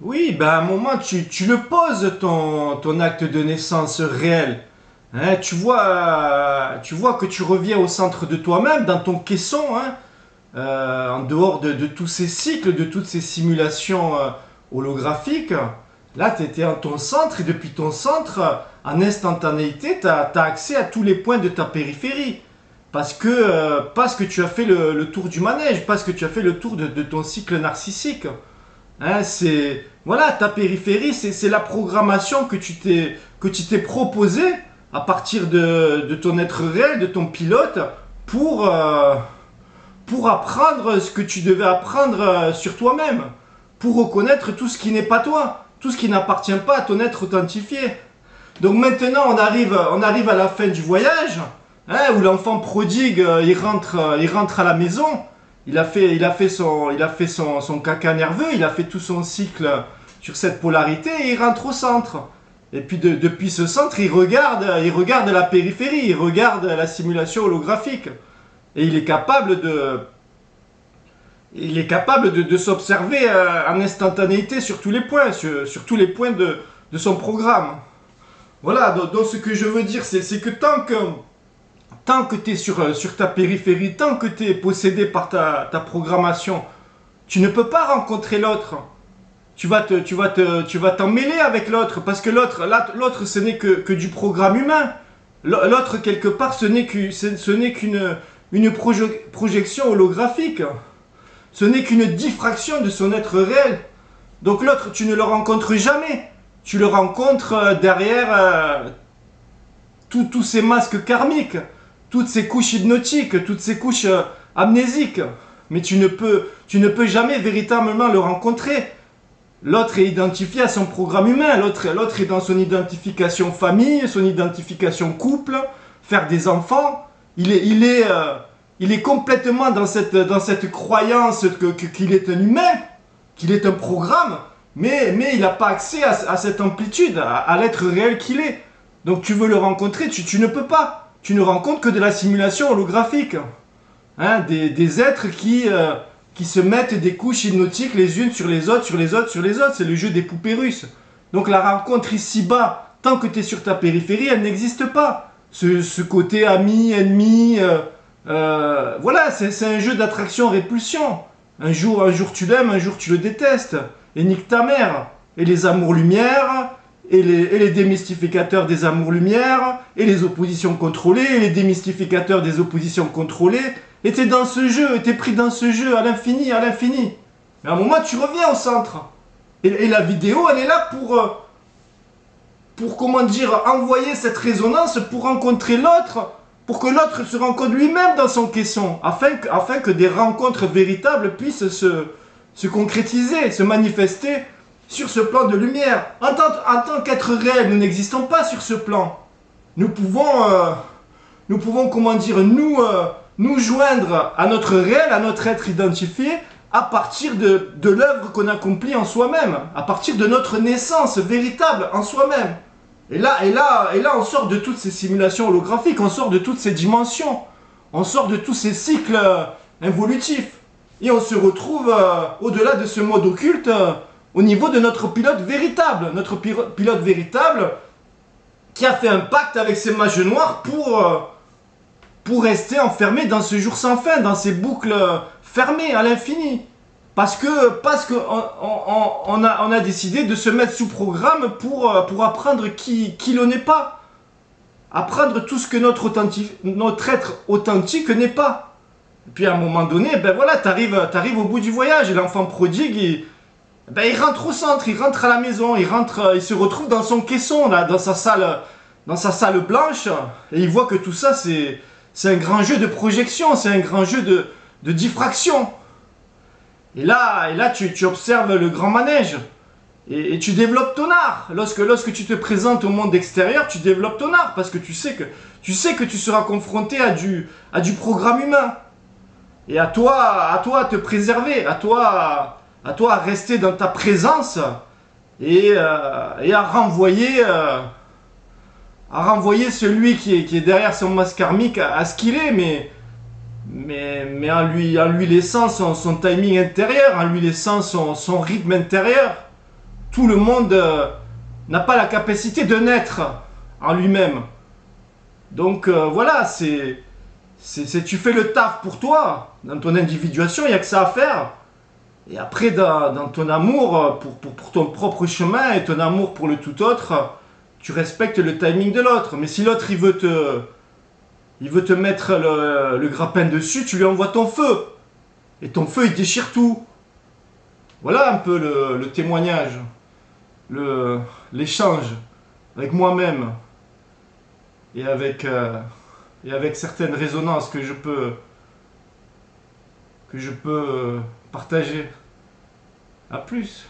Oui, ben à un moment, tu le poses, ton acte de naissance réel. Hein, tu vois que tu reviens au centre de toi-même, dans ton caisson, hein, en dehors de tous ces cycles, de toutes ces simulations holographiques. Là, tu étais en ton centre et depuis ton centre, en instantanéité, tu as accès à tous les points de ta périphérie. Parce que tu as fait le tour du manège, parce que tu as fait le tour de ton cycle narcissique. Hein, voilà, ta périphérie, c'est la programmation que tu t'es proposé à partir de ton être réel, de ton pilote, pour, euh, pour apprendre ce que tu devais apprendre sur toi-même, pour reconnaître tout ce qui n'est pas toi, tout ce qui n'appartient pas à ton être authentifié. Donc maintenant, on arrive à la fin du voyage, hein, où l'enfant prodigue, il rentre à la maison. Il a fait son caca nerveux, il a fait tout son cycle sur cette polarité et il rentre au centre. Et puis depuis ce centre, il regarde la périphérie, il regarde la simulation holographique. Et il est capable de s'observer en instantanéité sur tous les points, sur tous les points de son programme. Voilà, donc ce que je veux dire, c'est que tant que tu es sur ta périphérie, tant que tu es possédé par ta programmation, tu ne peux pas rencontrer l'autre. Tu vas t'en mêler avec l'autre, parce que l'autre, ce n'est que du programme humain. L'autre, quelque part, ce n'est qu'une projection holographique. Ce n'est qu'une diffraction de son être réel. Donc l'autre, tu ne le rencontres jamais. Tu le rencontres derrière tous ces masques karmiques, toutes ces couches hypnotiques, toutes ces couches amnésiques. Mais tu ne peux jamais véritablement le rencontrer. L'autre est identifié à son programme humain, l'autre est dans son identification famille, son identification couple, faire des enfants. Il est complètement dans cette croyance qu'il est un humain, qu'il est un programme, mais il n'a pas accès à cette amplitude, à l'être réel qu'il est. Donc tu veux le rencontrer, tu ne peux pas. Tu ne rencontres que de la simulation holographique. Hein, des êtres qui se mettent des couches hypnotiques les unes sur les autres, sur les autres, sur les autres. C'est le jeu des poupées russes. Donc la rencontre ici-bas, tant que tu es sur ta périphérie, elle n'existe pas. Ce côté ami, ennemi, voilà, c'est un jeu d'attraction-répulsion. Un jour tu l'aimes, un jour tu le détestes. Et nique ta mère. Et les amours-lumière, et les démystificateurs des amours-lumière, et les oppositions contrôlées, et les démystificateurs des oppositions contrôlées. Et t'es dans ce jeu, t'es pris dans ce jeu à l'infini, à l'infini. Mais à un moment, tu reviens au centre. Et la vidéo, elle est là pour, comment dire, envoyer cette résonance, pour rencontrer l'autre, pour que l'autre se rencontre lui-même dans son caisson, afin que des rencontres véritables puissent se concrétiser, se manifester sur ce plan de lumière. En tant qu'être réel, nous n'existons pas sur ce plan. Nous pouvons comment dire, nous joindre à notre réel, à notre être identifié, à partir de l'œuvre qu'on accomplit en soi-même, à partir de notre naissance véritable en soi-même. Et là, on sort de toutes ces simulations holographiques, on sort de toutes ces dimensions, on sort de tous ces cycles involutifs. Et on se retrouve au-delà de ce mode occulte, au niveau de notre pilote véritable. Notre pilote véritable qui a fait un pacte avec ces mages noirs pour rester enfermé dans ce jour sans fin, dans ces boucles fermées à l'infini. Parce qu'on a décidé de se mettre sous programme pour apprendre qui l'on n'est pas. Apprendre tout ce que notre être authentique n'est pas. Et puis à un moment donné, ben voilà, t'arrives au bout du voyage et l'enfant prodigue, il rentre au centre, il rentre à la maison, il se retrouve dans son caisson, là, dans sa salle blanche, et il voit que tout ça, c'est un grand jeu de projection, c'est un grand jeu de diffraction. Et là tu observes le grand manège, et tu développes ton art. Lorsque tu te présentes au monde extérieur, tu développes ton art, parce que tu sais que tu seras confronté à du programme humain. Et à toi à te préserver, à toi à rester dans ta présence et à renvoyer celui qui est derrière son masque karmique à ce qu'il est, mais en lui laissant son timing intérieur, en lui laissant son rythme intérieur. tout le monde n'a pas la capacité de naître en lui-même. Donc voilà, tu fais le taf pour toi, dans ton individuation, il n'y a que ça à faire. Et après, dans ton amour pour ton propre chemin et ton amour pour le tout autre, tu respectes le timing de l'autre. Mais si l'autre, il veut te mettre le grappin dessus, tu lui envoies ton feu. Et ton feu, il déchire tout. Voilà un peu le témoignage, l'échange avec moi-même et avec certaines résonances que je peux partager. À plus.